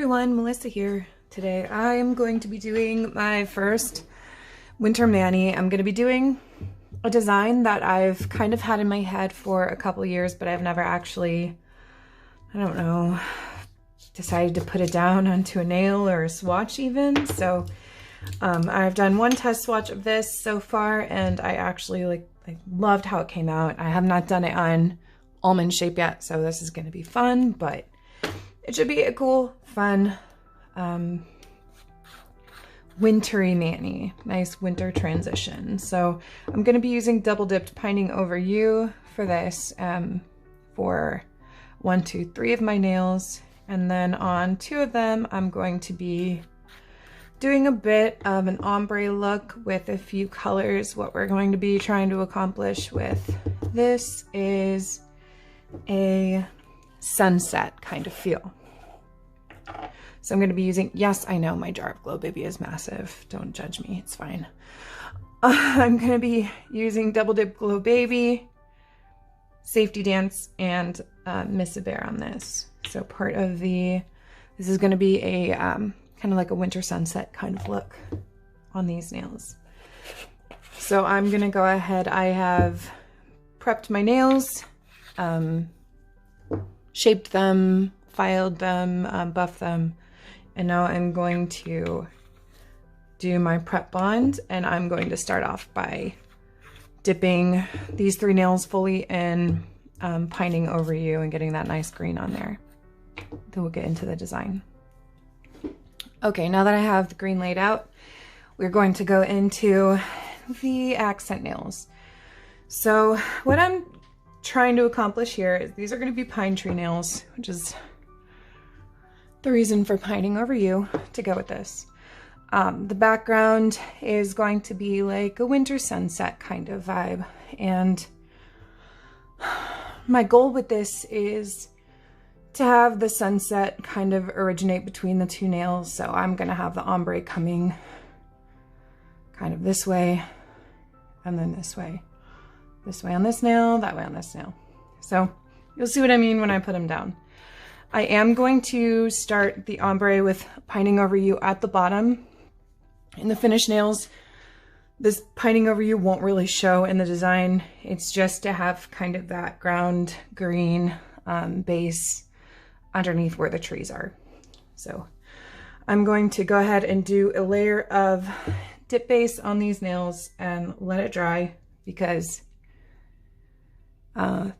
everyone, Melissa here. Today I am going to be doing my first winter mani. I'm going to be doing a design that I've kind of had in my head for a couple years, but I've never actually, I don't know, decided to put it down onto a nail or a swatch even. So I've done one test swatch of this so far, and I actually loved how it came out. I have not done it on almond shape yet, so this is going to be fun, but it should be a cool, fun, wintry mani. Nice winter transition. So I'm going to be using double dipped Pining Over You for this, for 1, 2, 3 of my nails. And then on 2 of them, I'm going to be doing a bit of an ombre look with a few colors. What we're going to be trying to accomplish with this is a sunset kind of feel. So I'm going to be using, yes, I know my jar of Glow Baby is massive. Don't judge me, it's fine. I'm going to be using Double Dip Glow Baby, Safety Dance, and Miss a Bear on this. So part of this is going to be a kind of like a winter sunset kind of look on these nails. So I'm going to go ahead, I have prepped my nails, shaped them, filed them, buffed them, and now I'm going to do my prep bond, and I'm going to start off by dipping these 3 nails fully in Pining Over You and getting that nice green on there. Then we'll get into the design. Okay, now that I have the green laid out, we're going to go into the accent nails. So what I'm trying to accomplish here is these are going to be pine tree nails, which is the reason for Pining Over You to go with this. The background is going to be like a winter sunset kind of vibe, and my goal with this is to have the sunset kind of originate between the 2 nails. So I'm going to have the ombre coming kind of this way, and then this way on this nail, that way on this nail. So you'll see what I mean when I put them down. I am going to start the ombre with Pining Over You at the bottom. In the finished nails, this Pining Over You won't really show in the design. It's just to have kind of that ground green base underneath where the trees are. So I'm going to go ahead and do a layer of dip base on these nails and let it dry, because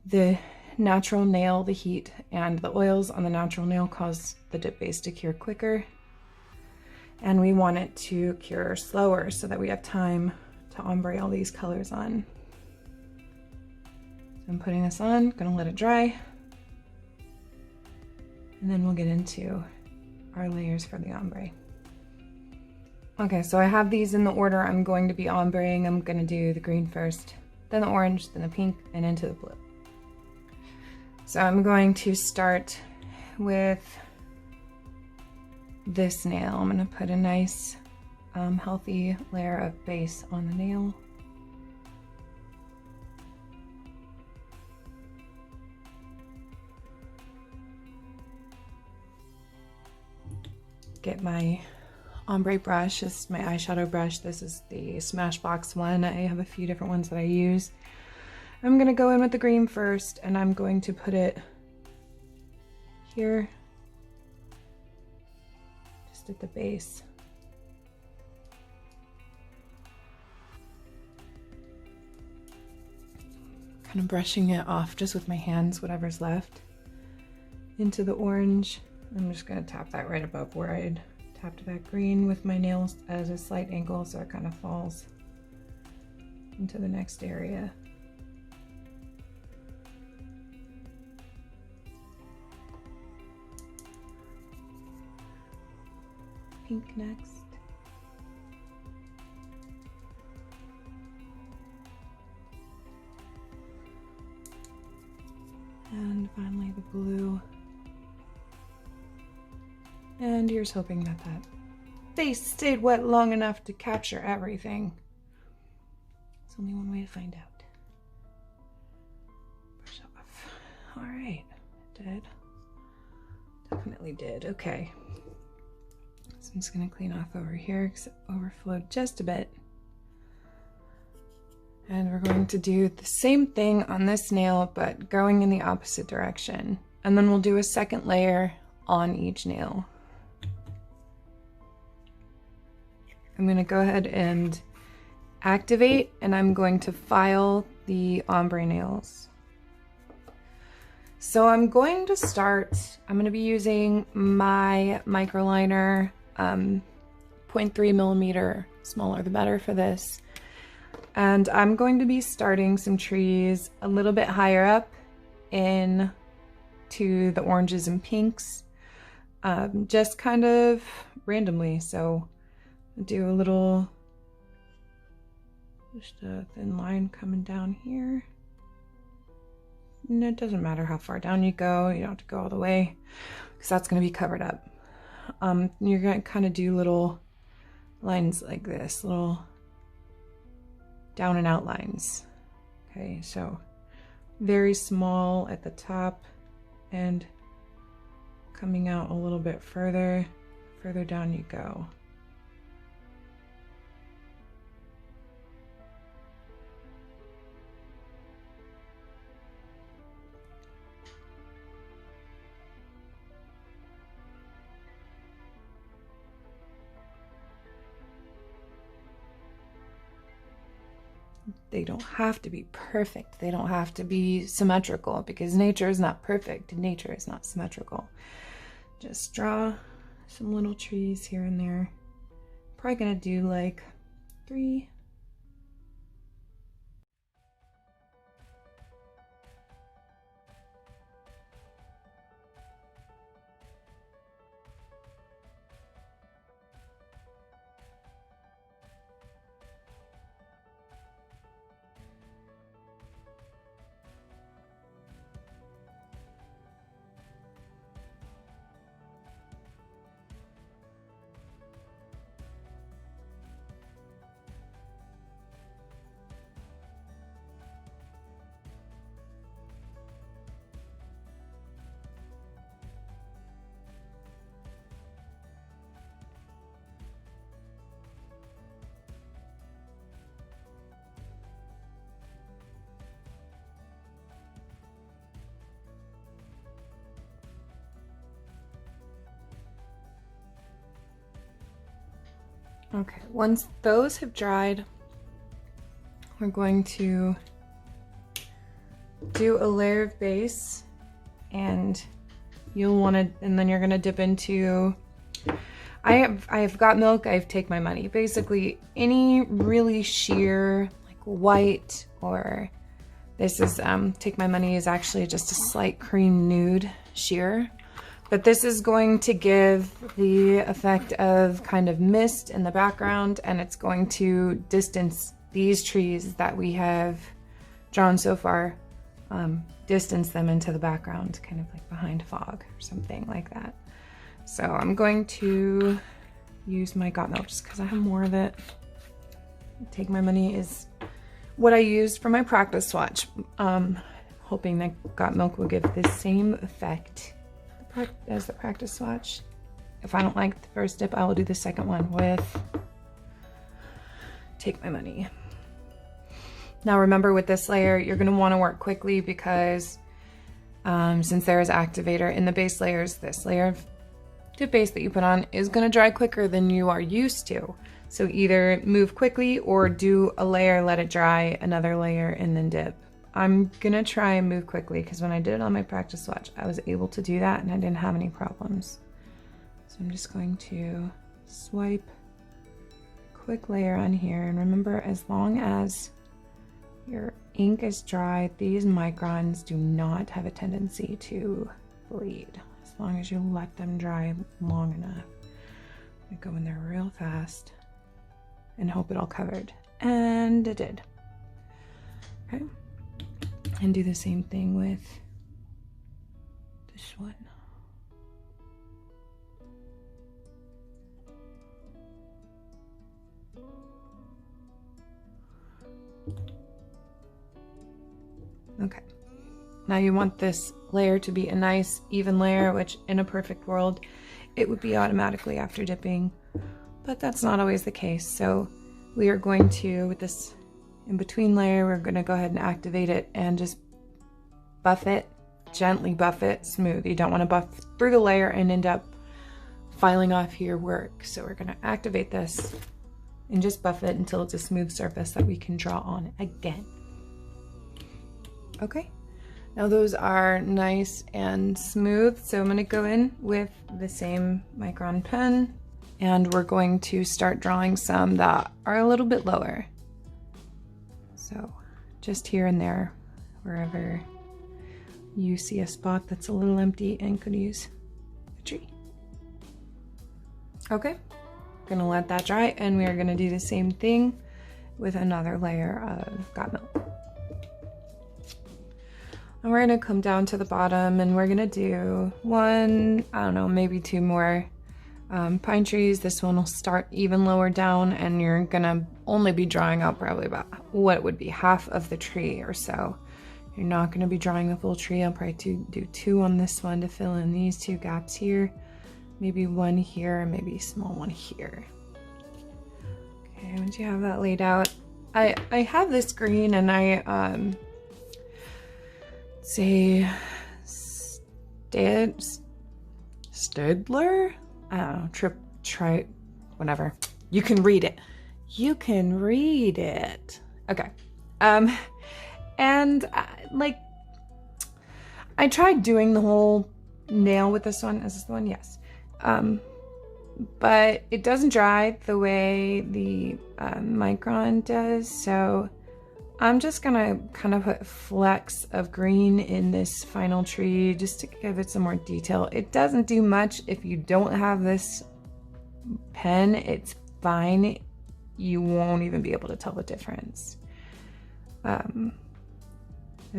the natural nail, the heat and the oils on the natural nail cause the dip base to cure quicker, and we want it to cure slower so that we have time to ombre all these colors on. So I'm putting this on, gonna let it dry, and then we'll get into our layers for the ombre. Okay, so I have these in the order I'm going to be ombreing. I'm gonna do the green first, then the orange, then the pink, and into the blue. So I'm going to start with this nail. I'm going to put a nice healthy layer of base on the nail. Get my ombre brush. This is my eyeshadow brush. This is the Smashbox one. I have a few different ones that I use. I'm going to go in with the green first, and I'm going to put it here, just at the base. Kind of brushing it off just with my hands, whatever's left, into the orange. I'm just going to tap that right above where I'd tapped that green with my nails at a slight angle, so it kind of falls into the next area. Pink next. And finally the blue. And here's hoping that that base stayed wet long enough to capture everything. There's only one way to find out. Brush off. All right, it did. Definitely did. Okay. So I'm just going to clean off over here because it overflowed just a bit. And we're going to do the same thing on this nail, but going in the opposite direction. And then we'll do a second layer on each nail. I'm going to go ahead and activate, and I'm going to file the ombre nails. So I'm going to start, I'm going to be using my microliner, 0.3 millimeter, smaller the better for this. And I'm going to be starting some trees a little bit higher up in to the oranges and pinks, just kind of randomly. So I'll do a little, just a thin line coming down here. And it doesn't matter how far down you go. You don't have to go all the way because that's going to be covered up. You're going to kind of do little lines like this, little down and out lines. Okay, so very small at the top and coming out a little bit further down you go. They don't have to be perfect. They don't have to be symmetrical because nature is not perfect and nature is not symmetrical. Just draw some little trees here and there. Probably gonna do like 3. Okay, once those have dried, we're going to do a layer of base, and you'll want to, and then you're going to dip into, I have got milk, I've take my money. Basically any really sheer like white, or this is take my money is actually just a slight cream nude sheer. But this is going to give the effect of kind of mist in the background, and it's going to distance these trees that we have drawn so far, distance them into the background, kind of like behind fog or something like that. So I'm going to use my got milk just because I have more of it. Take my money is what I used for my practice swatch, hoping that got milk will give the same effect as the practice swatch. If I don't like the first dip, I will do the second one with take my money. Now remember, with this layer, you're going to want to work quickly because since there is activator in the base layers, this layer of dip base that you put on is going to dry quicker than you are used to. So either move quickly or do a layer, let it dry, another layer, and then dip. I'm gonna try and move quickly because when I did it on my practice swatch, I was able to do that and I didn't have any problems. So I'm just going to swipe, quick layer on here. And remember, as long as your ink is dry, these microns do not have a tendency to bleed as long as you let them dry long enough. I go in there real fast and hope it all covered. And it did. Okay. And do the same thing with this one. Okay. Now you want this layer to be a nice even layer, which in a perfect world it would be automatically after dipping, but that's not always the case. So we are going to, with this in between layer, we're going to go ahead and activate it and just buff it, gently buff it smooth. You don't want to buff through the layer and end up filing off your work. So we're going to activate this and just buff it until it's a smooth surface that we can draw on again. Okay, now those are nice and smooth. So I'm going to go in with the same Micron pen and we're going to start drawing some that are a little bit lower. So just here and there, wherever you see a spot that's a little empty and could use a tree. Okay, gonna let that dry and we are gonna do the same thing with another layer of got milk. And we're gonna come down to the bottom and we're gonna do one, I don't know, maybe two more pine trees. This one will start even lower down and you're gonna only be drawing out probably about what would be half of the tree or so. You're not gonna be drawing the full tree. I'll probably do two on this one to fill in these two gaps here. Maybe one here and maybe a small one here. Okay, once you have that laid out, I have this green and I say Stedler? I don't know, try, whatever. You can read it. You can read it. Okay. And like, I tried doing the whole nail with this one. Is this the one? Yes. But it doesn't dry the way the Micron does. So I'm just gonna kind of put flecks of green in this final tree just to give it some more detail. It doesn't do much if you don't have this pen. It's fine. You won't even be able to tell the difference. I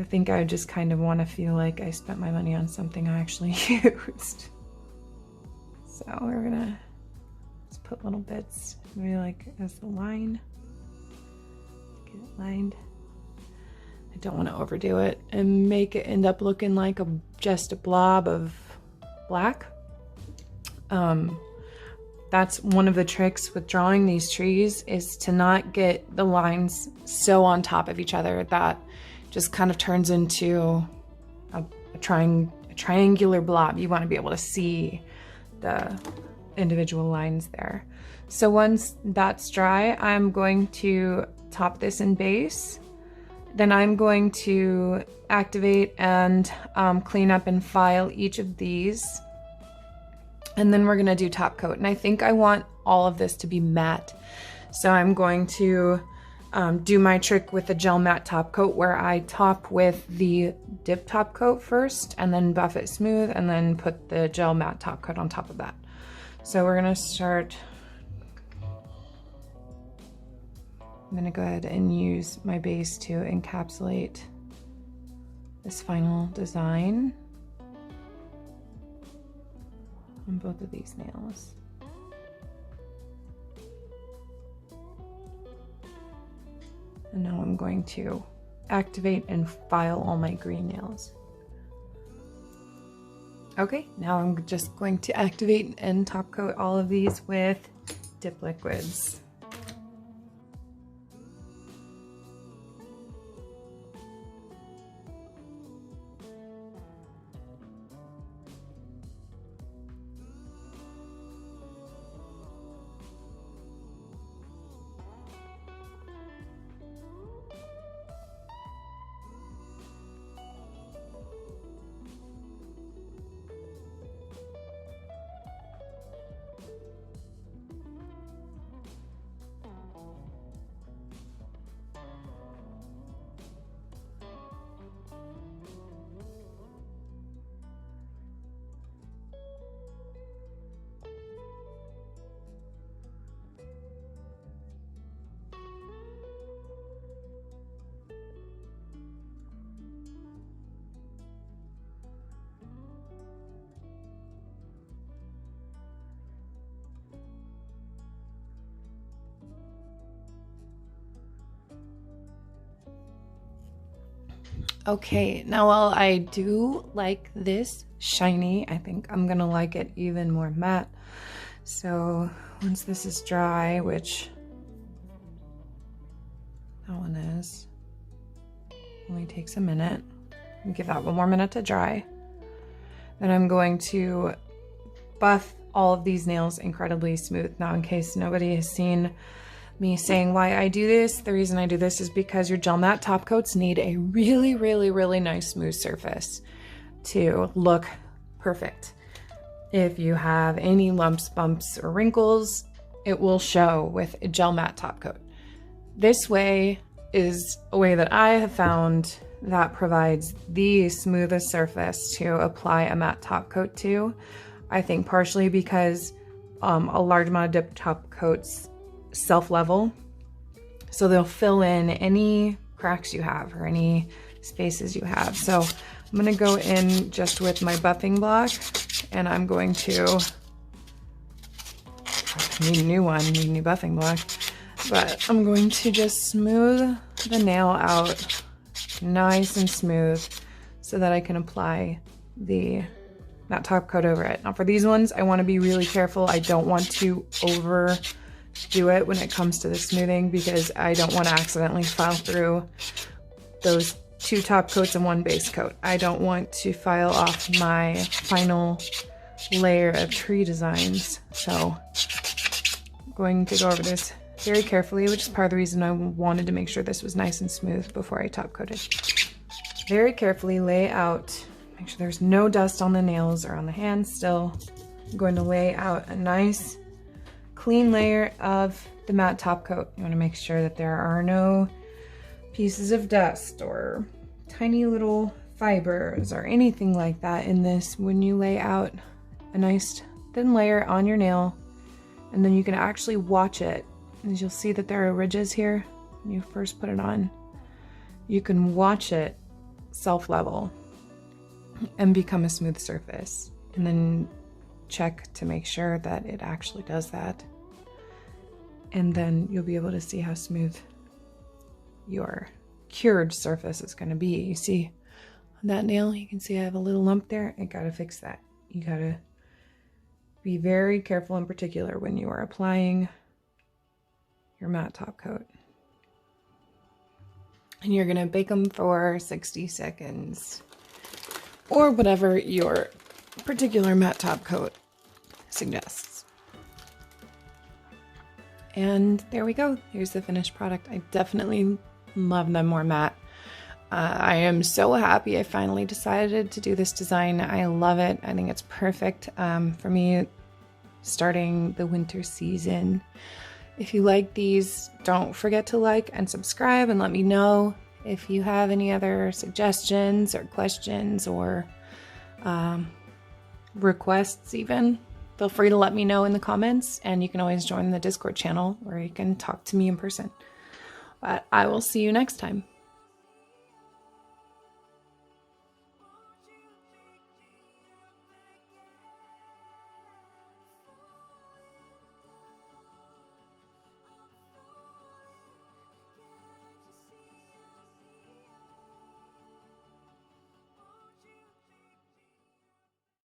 think I just kind of want to feel like I spent my money on something I actually used. So we're gonna just put little bits, maybe like as the line. Get it lined. I don't want to overdo it and make it end up looking like just a blob of black. That's one of the tricks with drawing these trees, is to not get the lines so on top of each other that just kind of turns into a triangular blob. You want to be able to see the individual lines there. So once that's dry, I'm going to top this in base. Then I'm going to activate and clean up and file each of these. And then we're gonna do top coat. And I think I want all of this to be matte. So I'm going to do my trick with the gel matte top coat, where I top with the dip top coat first and then buff it smooth and then put the gel matte top coat on top of that. So we're gonna start. I'm gonna go ahead and use my base to encapsulate this final design on both of these nails. And now I'm going to activate and file all my green nails. Okay, now I'm just going to activate and top coat all of these with dip liquids. Okay, now while I do like this shiny. I think I'm gonna like it even more matte. So once this is dry, which that one is, only takes a minute. Give that one more minute to dry. Then I'm going to buff all of these nails incredibly smooth. Now, in case nobody has seen me saying why I do this, the reason I do this is because your gel matte top coats need a really, really, really nice smooth surface to look perfect. If you have any lumps, bumps, or wrinkles, it will show with a gel matte top coat. This way is a way that I have found that provides the smoothest surface to apply a matte top coat to. I think partially because a large amount of dip top coats self-level, so they'll fill in any cracks you have or any spaces you have. So I'm gonna go in just with my buffing block, and I'm going to, I need a new one, need a new buffing block, but I'm going to just smooth the nail out nice and smooth so that I can apply the matte top coat over it. Now for these ones, I want to be really careful. I don't want to overdo it when it comes to the smoothing because I don't want to accidentally file through those 2 top coats and 1 base coat. I don't want to file off my final layer of tree designs. So I'm going to go over this very carefully, which is part of the reason I wanted to make sure this was nice and smooth before I top coated. Very carefully lay out, make sure there's no dust on the nails or on the hands still. I'm going to lay out a nice clean layer of the matte top coat. You want to make sure that there are no pieces of dust or tiny little fibers or anything like that in this when you lay out a nice thin layer on your nail, and then you can actually watch it. As you'll see that there are ridges here when you first put it on. You can watch it self-level and become a smooth surface, and then check to make sure that it actually does that. And then you'll be able to see how smooth your cured surface is going to be. You see on that nail, you can see I have a little lump there. I gotta fix that. You gotta be very careful and particular when you are applying your matte top coat. And you're gonna bake them for 60 seconds or whatever your particular matte top coat suggests. And there we go. Here's the finished product. I definitely love them more matte. I am so happy I finally decided to do this design. I love it. I think it's perfect for me starting the winter season. If you like these, don't forget to like and subscribe and let me know if you have any other suggestions or questions or requests even. Feel free to let me know in the comments, and you can always join the Discord channel where you can talk to me in person. But I will see you next time.